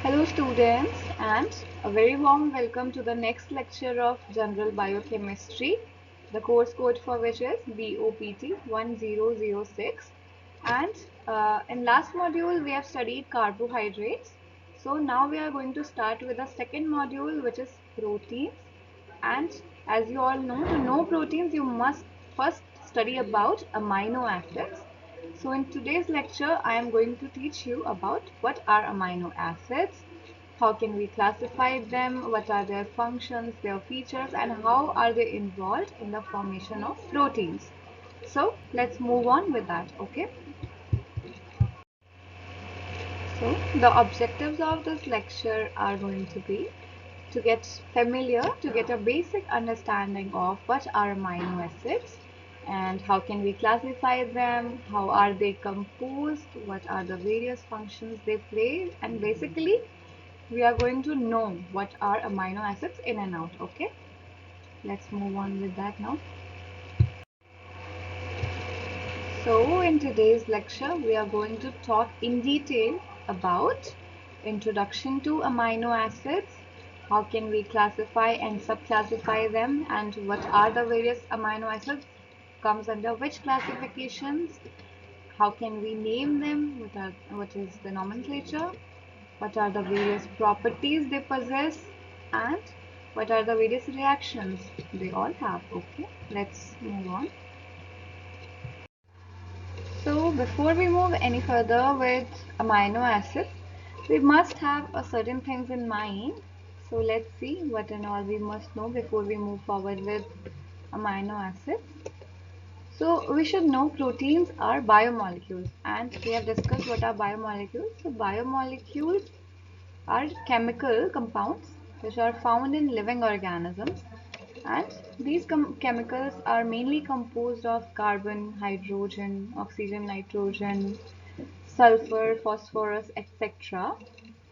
Hello students and a very warm welcome to the next lecture of General Biochemistry, the course code for which is BOPT 1006, and in last module we have studied carbohydrates. So now we are going to start with the second module, which is proteins, and as you all know, to know proteins you must first study about amino acids. So in today's lecture, I am going to teach you about what are amino acids, how can we classify them, what are their functions, their features, and how are they involved in the formation of proteins. So let's move on with that, okay? So the objectives of this lecture are going to be to get familiar, to get a basic understanding of what are amino acids and how can we classify them, how are they composed, what are the various functions they play, and basically we are going to know what are amino acids in and out. Okay, let's move on with that now. So in today's lecture we are going to talk in detail about introduction to amino acids, how can we classify and subclassify them, and what are the various amino acids, comes under which classifications, how can we name them, what is the nomenclature, what are the various properties they possess, and what are the various reactions they all have. Okay, let's move on. So before we move any further with amino acids, we must have a certain things in mind. So let's see what and all we must know before we move forward with amino acids. So we should know proteins are biomolecules, and we have discussed what are biomolecules. So biomolecules are chemical compounds which are found in living organisms, and these chemicals are mainly composed of carbon, hydrogen, oxygen, nitrogen, sulfur, phosphorus, etc.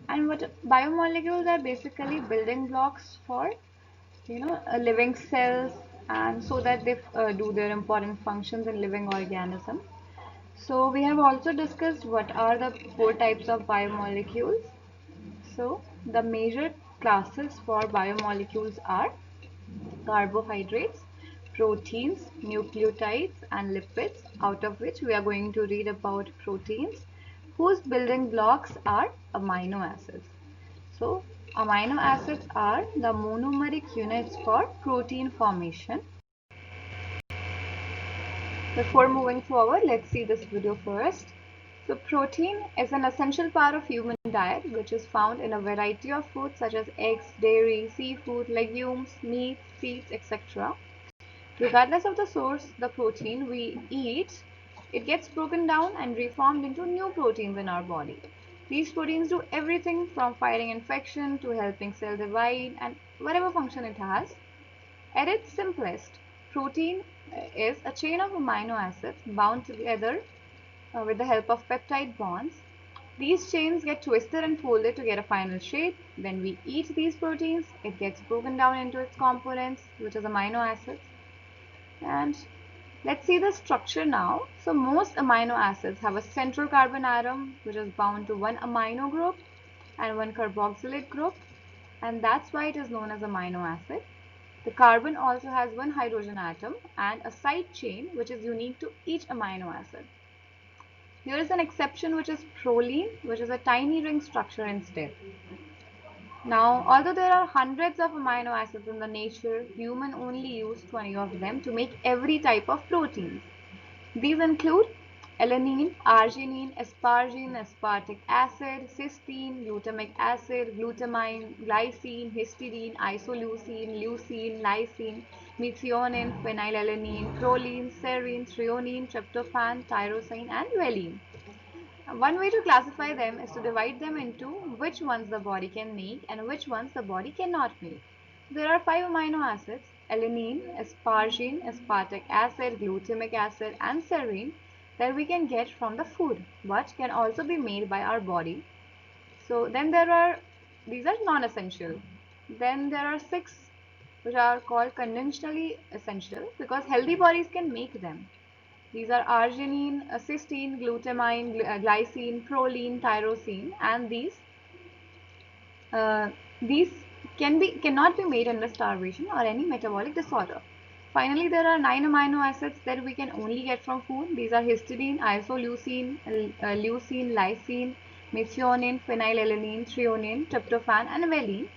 And what biomolecules are basically building blocks for living cells, and so that they do their important functions in living organisms. So we have also discussed what are the four types of biomolecules. So the major classes for biomolecules are carbohydrates, proteins, nucleotides, and lipids, out of which we are going to read about proteins, whose building blocks are amino acids. So amino acids are the monomeric units for protein formation. Before moving forward, let's see this video first. So protein is an essential part of human diet, which is found in a variety of foods such as eggs, dairy, seafood, legumes, meat, seeds, etc. Regardless of the source, the protein we eat, it gets broken down and reformed into new proteins in our body. These proteins do everything from fighting infection to helping cell divide and whatever function it has. At its simplest, protein is a chain of amino acids bound together with the help of peptide bonds. These chains get twisted and folded to get a final shape. When we eat these proteins, it gets broken down into its components, which is amino acids. And let's see the structure now. So most amino acids have a central carbon atom, which is bound to one amino group and one carboxylate group, and that's why it is known as amino acid. The carbon also has one hydrogen atom and a side chain which is unique to each amino acid. There is an exception, which is proline, which is a tiny ring structure instead. Now, although there are hundreds of amino acids in the nature, humans only use 20 of them to make every type of proteins. These include alanine, arginine, asparagine, aspartic acid, cysteine, glutamic acid, glutamine, glycine, histidine, isoleucine, leucine, lysine, methionine, phenylalanine, proline, serine, threonine, tryptophan, tyrosine, and valine. One way to classify them is to divide them into which ones the body can make and which ones the body cannot make. There are 5 amino acids: alanine, asparagine, aspartic acid, glutamic acid, and serine, that we can get from the food but can also be made by our body. So then these are non-essential. Then there are 6 which are called conventionally essential because healthy bodies can make them. These are arginine, cysteine, glutamine, glycine, proline, tyrosine, and these These cannot be made under starvation or any metabolic disorder. Finally, there are 9 amino acids that we can only get from food. These are histidine, isoleucine, leucine, lysine, methionine, phenylalanine, threonine, tryptophan, and valine.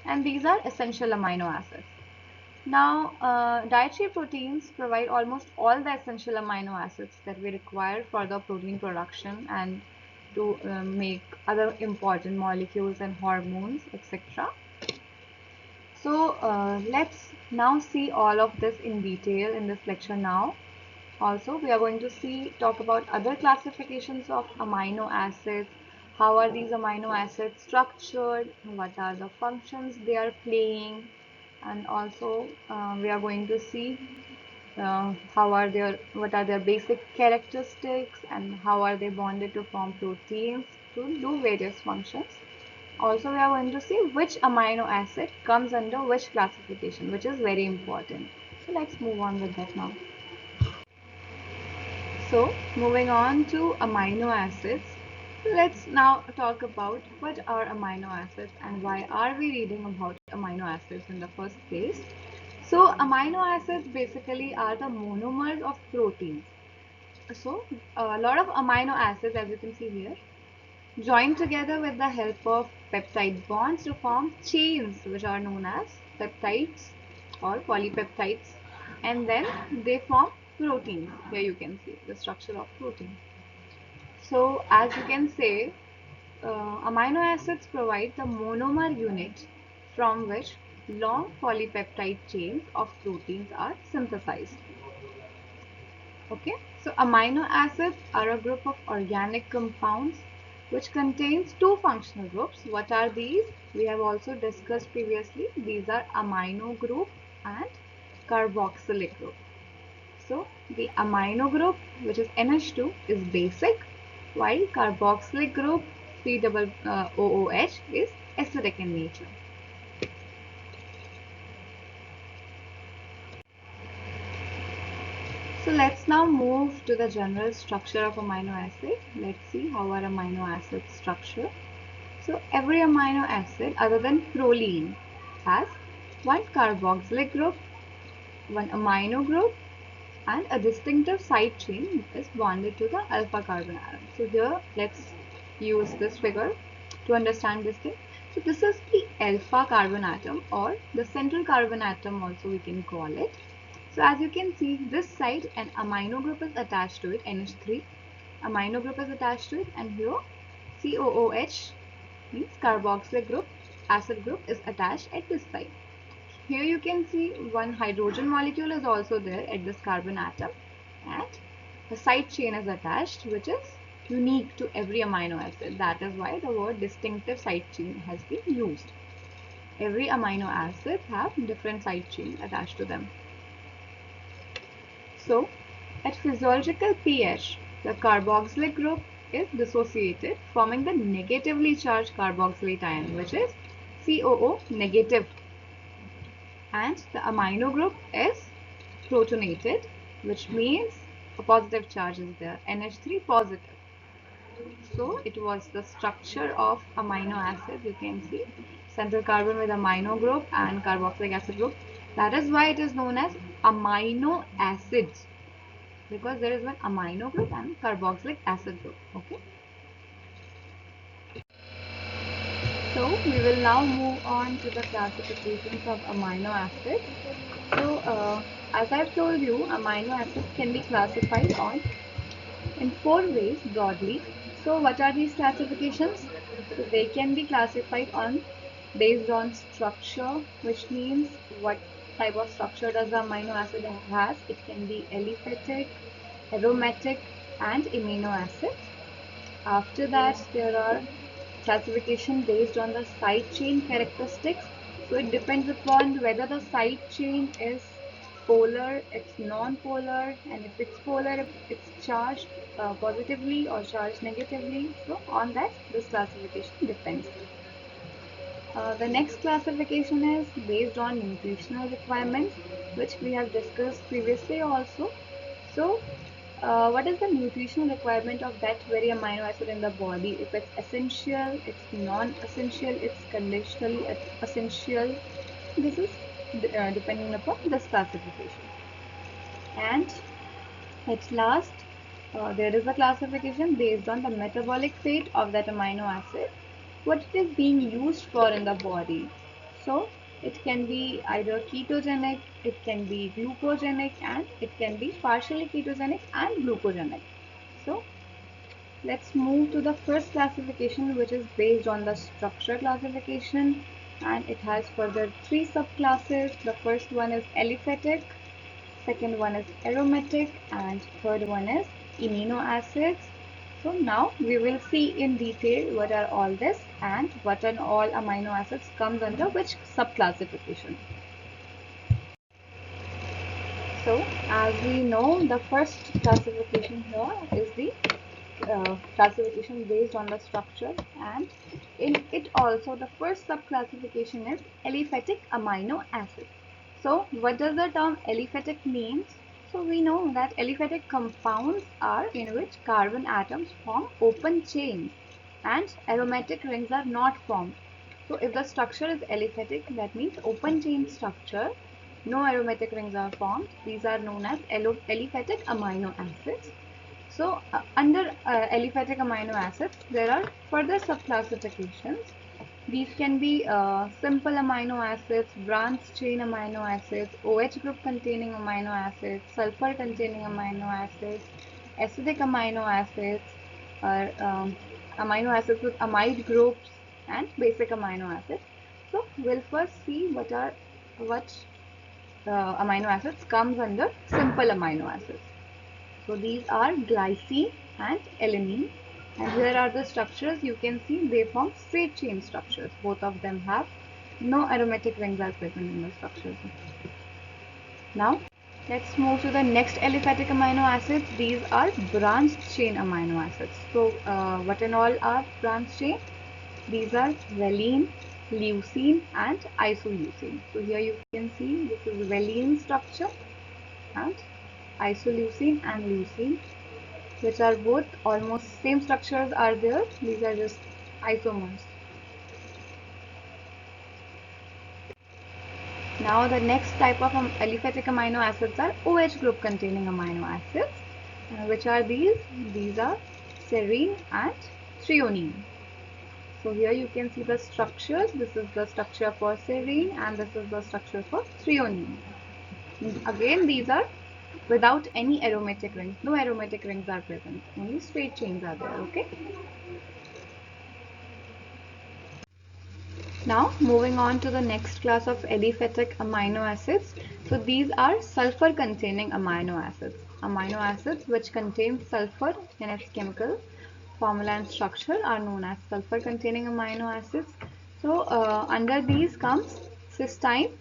And these are essential amino acids. Now, dietary proteins provide almost all the essential amino acids that we require for the protein production and to make other important molecules and hormones, etc. So let's now see all of this in detail in this lecture now. Also, we are going to talk about other classifications of amino acids. How are these amino acids structured? What are the functions they are playing? And also, we are going to see what are their basic characteristics and how are they bonded to form proteins to do various functions. Also, we are going to see which amino acid comes under which classification, which is very important. So let's move on with that now. So moving on to amino acids, let's now talk about what are amino acids and why are we reading about amino acids in the first place. So amino acids basically are the monomers of proteins. So a lot of amino acids, as you can see here, join together with the help of peptide bonds to form chains, which are known as peptides or polypeptides, and then they form proteins. Here you can see the structure of protein. So as you can say, amino acids provide the monomer unit from which long polypeptide chains of proteins are synthesized. Okay, so amino acids are a group of organic compounds which contains two functional groups. What are these? We have also discussed previously. These are amino group and carboxylic group. So the amino group, which is NH2, is basic, while carboxylic group COOH is acidic in nature. So let's now move to the general structure of amino acid. Let's see how are amino acids structured. So every amino acid other than proline has one carboxylic group, one amino group, and a distinctive side chain is bonded to the alpha carbon atom. So here let's use this figure to understand this thing. So this is the alpha carbon atom or the central carbon atom also we can call it. So as you can see, this side an amino group is attached to it, NH3 amino group is attached to it, and here COOH means carboxylic group, acid group is attached at this side. Here you can see one hydrogen molecule is also there at this carbon atom, and the side chain is attached, which is unique to every amino acid. That is why the word distinctive side chain has been used. Every amino acid have different side chain attached to them. So at physiological pH, the carboxylic group is dissociated, forming the negatively charged carboxylate ion, which is COO negative, and the amino group is protonated, which means a positive charge is there, NH3 positive. So it was the structure of amino acid. You can see central carbon with amino group and carboxylic acid group. That is why it is known as amino acids, because there is one amino group and carboxylic acid group. Okay. So we will now move on to the classifications of amino acids. So as I've told you, amino acids can be classified in four ways broadly. So what are these classifications? So they can be classified based on structure, which means what type of structure does the amino acid has. It can be aliphatic, aromatic, and amino acids. After that, there are classification based on the side chain characteristics. So it depends upon whether the side chain is polar, it's non-polar, and if it's polar, if it's charged positively or charged negatively. So on that, this classification depends. The next classification is based on nutritional requirements, which we have discussed previously also. So what is the nutritional requirement of that very amino acid in the body? If it's essential, it's non-essential, it's conditionally essential. This is depending upon this classification. And at last, there is a classification based on the metabolic fate of that amino acid, what it is being used for in the body. So it can be either ketogenic, it can be glucogenic, and it can be partially ketogenic and glucogenic. So let's move to the first classification, which is based on the structure classification, and it has further three subclasses. The first one is aliphatic, second one is aromatic, and third one is amino acids. So now we will see in detail what are all this and what are all amino acids comes under which subclassification. So as we know, the first classification here is the classification based on the structure, and in it also the first subclassification is aliphatic amino acid. So what does the term aliphatic means? So we know that aliphatic compounds are in which carbon atoms form open chains and aromatic rings are not formed. So if the structure is aliphatic, that means open chain structure, no aromatic rings are formed. These are known as aliphatic amino acids. So under aliphatic amino acids, there are further subclassifications. These can be simple amino acids, branched chain amino acids, OH group containing amino acids, sulfur containing amino acids, acidic amino acids, or amino acids with amide groups, and basic amino acids. So we'll first see what amino acids comes under simple amino acids. So these are glycine and alanine, and here are the structures. You can see they form straight chain structures. Both of them have no aromatic rings are present in the structures. Now let's move to the next aliphatic amino acids. These are branched chain amino acids. So what and all are branched chain? These are valine, leucine, and isoleucine. So here you can see this is valine structure and isoleucine and leucine, which are both almost same structures are there. These are just isomers. Now the next type of aliphatic amino acids are OH group containing amino acids. Which are these? These are serine and threonine. So here you can see the structures. This is the structure for serine and this is the structure for threonine. Again, these are without any aromatic rings. No aromatic rings are present. Only straight chains are there. Okay. Now moving on to the next class of aliphatic amino acids. So these are sulfur containing amino acids. Amino acids which contain sulfur in its chemical formula and structure are known as sulfur containing amino acids. So under these comes cysteine,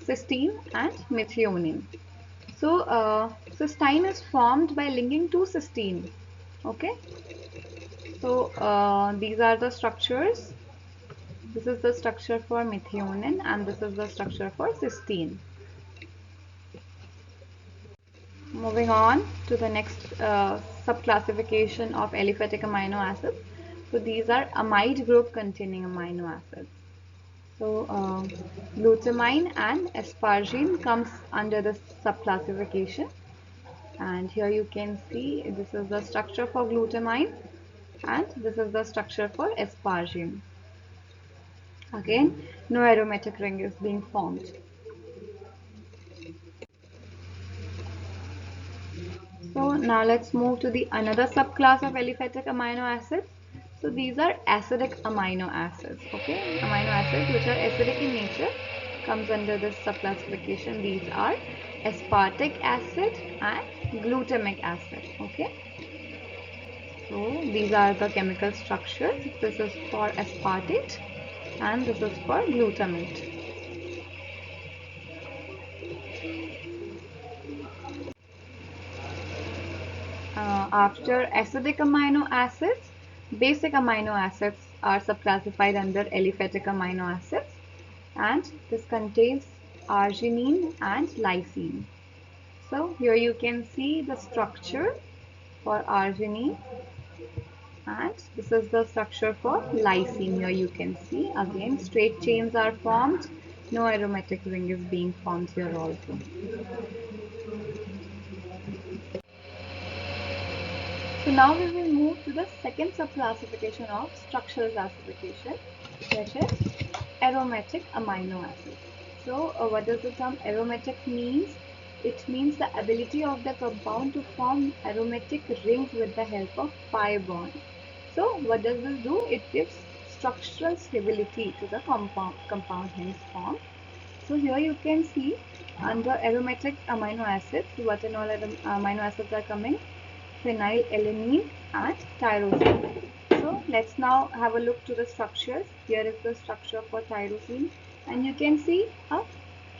cysteine and methionine. So cysteine is formed by linking to cysteine. Okay. So these are the structures. This is the structure for methionine and this is the structure for cysteine. Moving on to the next subclassification of aliphatic amino acids. So these are amide group containing amino acids. So glutamine and asparagine comes under this subclassification. And here you can see this is the structure for glutamine and this is the structure for asparagine. Again, no aromatic ring is being formed. So now let's move to the another subclass of aliphatic amino acids. So these are acidic amino acids. Okay, amino acids which are acidic in nature comes under this subclassification. These are aspartic acid and glutamic acid. Okay, so these are the chemical structures. This is for aspartate and this is for glutamate. After acidic amino acids, basic amino acids are subclassified under aliphatic amino acids, and this contains arginine and lysine. So here you can see the structure. for arginine, and this is the structure for lysine. Here you can see again straight chains are formed. No aromatic ring is being formed here also. So now we will move to the second subclassification of structural classification, which is aromatic amino acids. So what does the term aromatic means? It means the ability of the compound to form aromatic rings with the help of pi bond. So what does this do? It gives structural stability to the compound hence formed. So here you can see under aromatic amino acids, what and all amino acids are coming? Phenylalanine and tyrosine. So let's now have a look to the structures. Here is the structure for tyrosine, and you can see a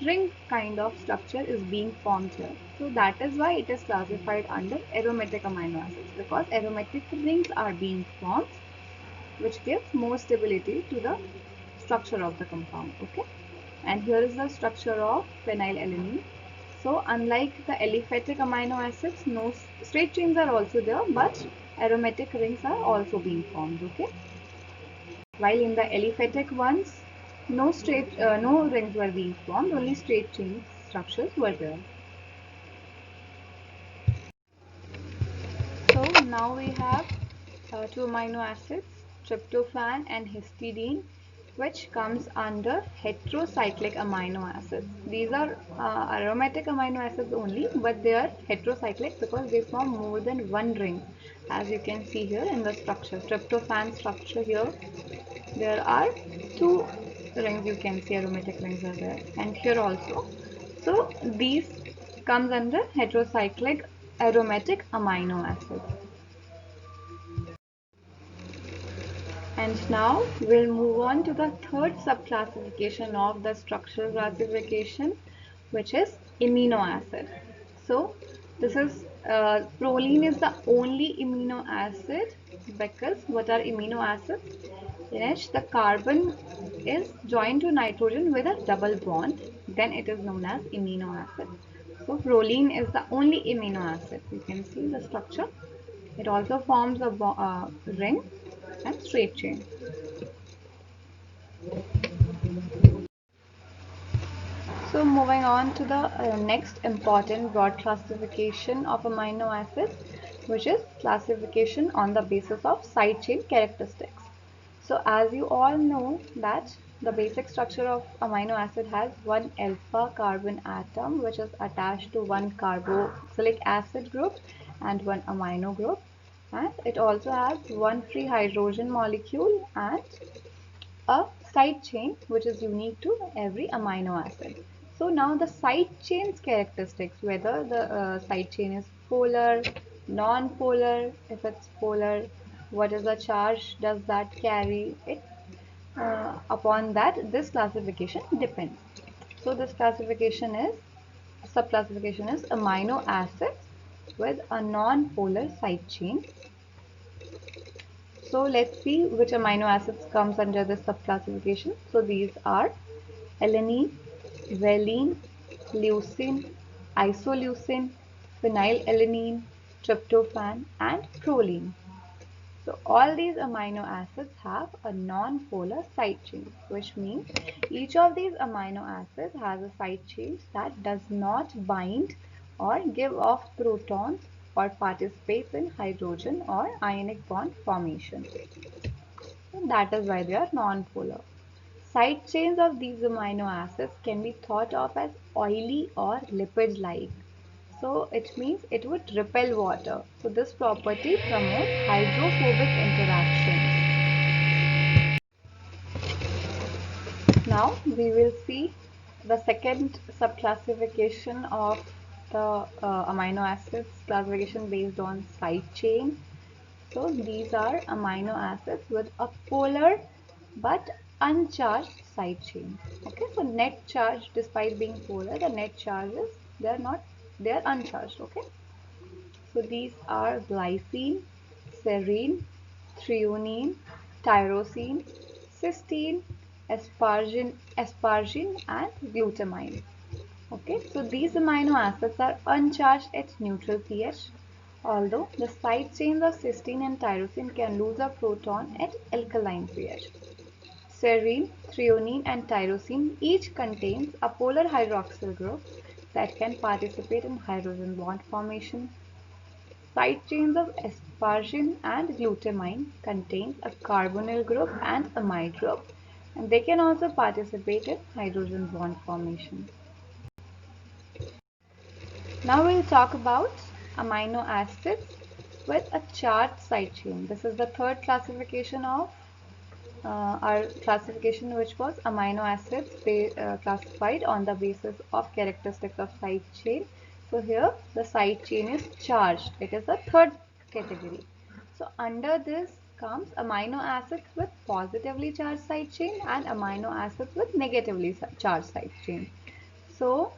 ring kind of structure is being formed here. So that is why it is classified under aromatic amino acids, because aromatic rings are being formed which gives more stability to the structure of the compound. Okay, and here is the structure of phenylalanine. So unlike the aliphatic amino acids, no straight chains are also there, but aromatic rings are also being formed. Okay, while in the aliphatic ones, no rings were being formed, only straight chain structures were there. So now we have two amino acids, tryptophan and histidine, which comes under heterocyclic amino acids. These are aromatic amino acids only, but they are heterocyclic because they form more than one ring. As you can see here in the structure, tryptophan structure here, there are two rings. You can see aromatic rings are there, and here also. So these comes under heterocyclic aromatic amino acids. And now we'll move on to the third subclassification of the structural classification, which is amino acid. So this is proline is the only amino acid, because what are amino acids? In which the carbon is joined to nitrogen with a double bond, then it is known as amino acid. So proline is the only amino acid. You can see the structure. It also forms a ring and straight chain. So moving on to the next important broad classification of amino acids, which is classification on the basis of side chain characteristics. So as you all know that the basic structure of amino acid has one alpha carbon atom which is attached to one carboxylic acid group and one amino group, and it also has one free hydrogen molecule and a side chain which is unique to every amino acid. So now the side chain's characteristics, whether the side chain is polar, non-polar, if it's polar, what is the charge does that carry, it upon that this classification depends. So this classification is, subclassification is amino acids with a non-polar side chain. So let's see which amino acids comes under this subclassification. So these are alanine, valine, leucine, isoleucine, phenylalanine, tryptophan and proline. So all these amino acids have a non-polar side chain, which means each of these amino acids has a side chain that does not bind or give off protons or participates in hydrogen or ionic bond formation. And that is why they are non-polar. Side chains of these amino acids can be thought of as oily or lipid-like. So it means it would repel water. So this property promotes hydrophobic interactions. Now we will see the second subclassification of the amino acids classification based on side chain. So these are amino acids with a polar but uncharged side chain. Okay, so net charge, despite being polar, the net charges they are uncharged. Okay, so these are glycine, serine, threonine, tyrosine, cysteine, asparagine and glutamine. Okay, so these amino acids are uncharged at neutral pH, although the side chains of cysteine and tyrosine can lose a proton at alkaline pH. Serine, threonine and tyrosine each contains a polar hydroxyl group that can participate in hydrogen bond formation. Side chains of asparagine and glutamine contain a carbonyl group and amide group, and they can also participate in hydrogen bond formation. Now we'll talk about amino acids with a charged side chain. This is the third classification of our classification, which was amino acids classified on the basis of characteristics of side chain. So here the side chain is charged. It is the third category. So under this comes amino acids with positively charged side chain and amino acids with negatively charged side chain. So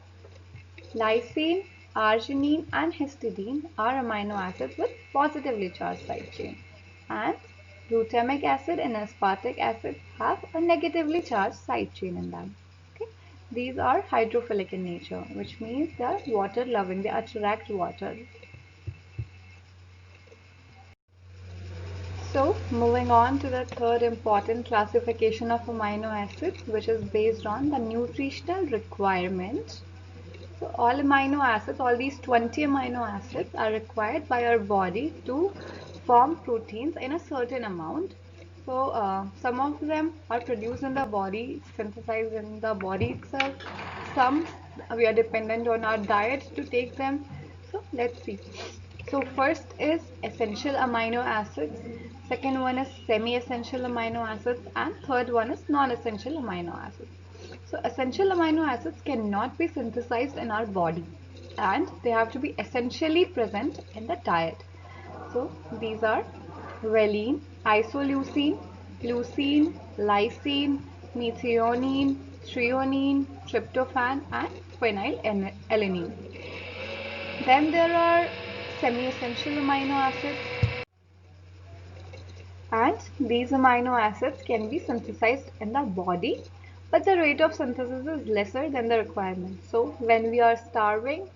lysine, arginine and histidine are amino acids with positively charged side chain, and glutamic acid and aspartic acid have a negatively charged side chain in them. Okay? These are hydrophilic in nature, which means they are water loving, they attract water. So moving on to the third important classification of amino acids, which is based on the nutritional requirement. So all amino acids, all these 20 amino acids are required by our body to form proteins in a certain amount. So some of them are produced in the body, synthesized in the body itself. Some we are dependent on our diet to take them. So let's see. So first is essential amino acids, second one is semi-essential amino acids, and third one is non-essential amino acids. So essential amino acids cannot be synthesized in our body and they have to be essentially present in the diet. So these are valine, isoleucine, leucine, lysine, methionine, threonine, tryptophan and phenylalanine. Then there are semi-essential amino acids, and these amino acids can be synthesized in the body, but the rate of synthesis is lesser than the requirement. So when we are starving,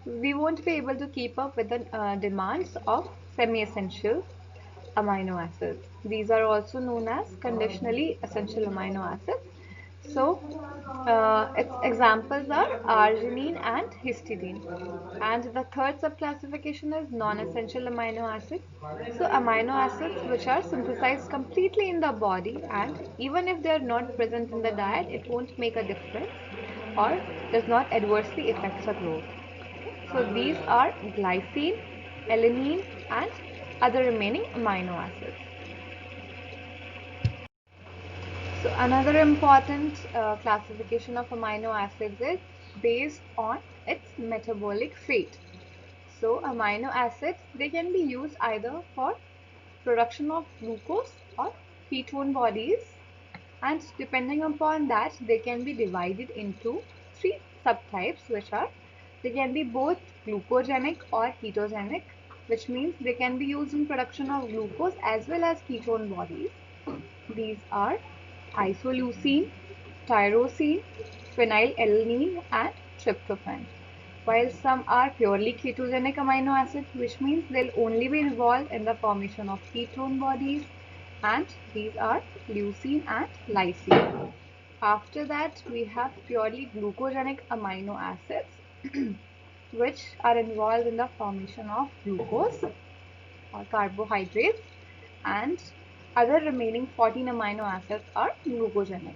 we won't be able to keep up with the demands of semi-essential amino acids. These are also known as conditionally essential amino acids. So its examples are arginine and histidine. And the third subclassification is non-essential amino acids. So amino acids which are synthesized completely in the body, and even if they are not present in the diet, it won't make a difference or does not adversely affect the growth. So these are glycine, alanine and other remaining amino acids. So another important classification of amino acids is based on its metabolic fate. So amino acids, they can be used either for production of glucose or ketone bodies, and depending upon that they can be divided into three subtypes, which are they can be both glucogenic or ketogenic, which means they can be used in production of glucose as well as ketone bodies. These are isoleucine, tyrosine, phenylalanine and tryptophan. While some are purely ketogenic amino acids, which means they'll only be involved in the formation of ketone bodies, and these are leucine and lysine. After that, we have purely glucogenic amino acids, which are involved in the formation of glucose or carbohydrates, and other remaining 14 amino acids are glucogenic.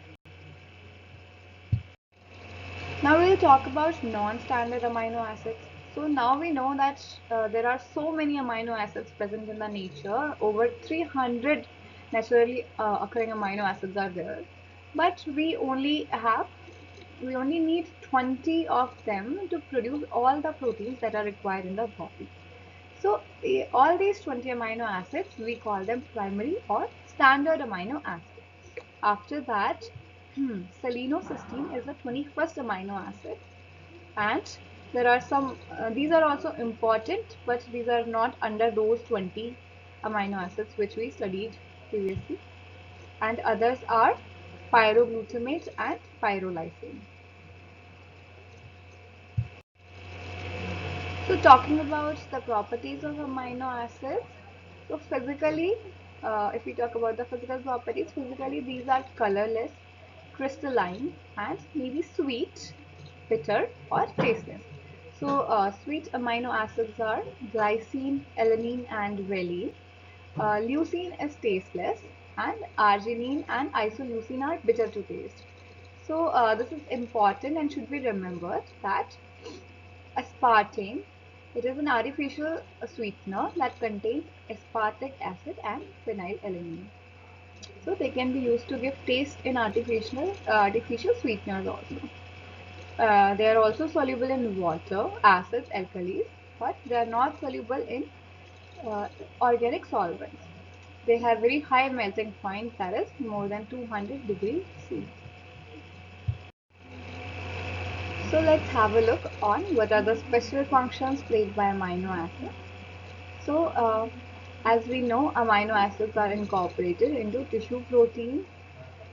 Now we'll talk about non-standard amino acids. So now we know that there are so many amino acids present in the nature. Over 300 naturally occurring amino acids are there, but we only need 20 of them to produce all the proteins that are required in the body. So all these 20 amino acids, we call them primary or standard amino acids. After that, selenocysteine is the 21st amino acid, and there are some these are also important, but these are not under those 20 amino acids which we studied previously, and others are pyroglutamate and pyrrolysine. So talking about the properties of amino acids, so physically, if we talk about the physical properties, physically these are colorless, crystalline, and maybe sweet, bitter, or tasteless. So sweet amino acids are glycine, alanine, and valine. Leucine is tasteless, and arginine and isoleucine are bitter to taste. So this is important and should be remembered that aspartame, it is an artificial sweetener that contains aspartic acid and phenylalanine. So they can be used to give taste in artificial sweeteners also. They are also soluble in water, acids, alkalis, but they are not soluble in uh, organic solvents. They have very high melting point, that is more than 200 degrees C. So let's have a look on what are the special functions played by amino acids. So as we know, amino acids are incorporated into tissue proteins.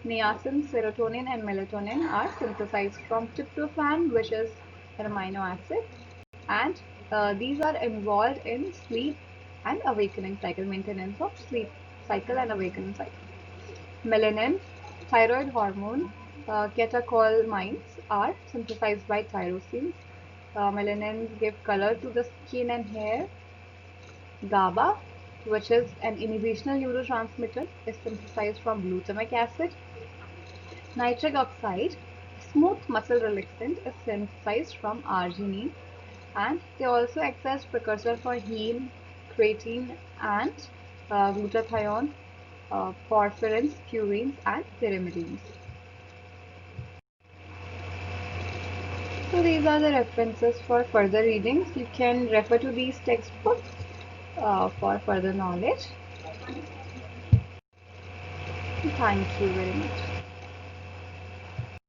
Niacin, serotonin, and melatonin are synthesized from tryptophan, which is an amino acid, and these are involved in sleep and awakening cycle, maintenance of sleep cycle and awakening cycle. Melanin, thyroid hormone, catecholamines are synthesized by tyrosines. Melanins give color to the skin and hair. GABA, which is an inhibitional neurotransmitter, is synthesized from glutamic acid. Nitric oxide, a smooth muscle relaxant, is synthesized from arginine, and they also act as precursor for heme, creatine, and glutathione, porphyrins, purines, and pyrimidines. So these are the references for further readings. You can refer to these textbooks for further knowledge. Thank you very much.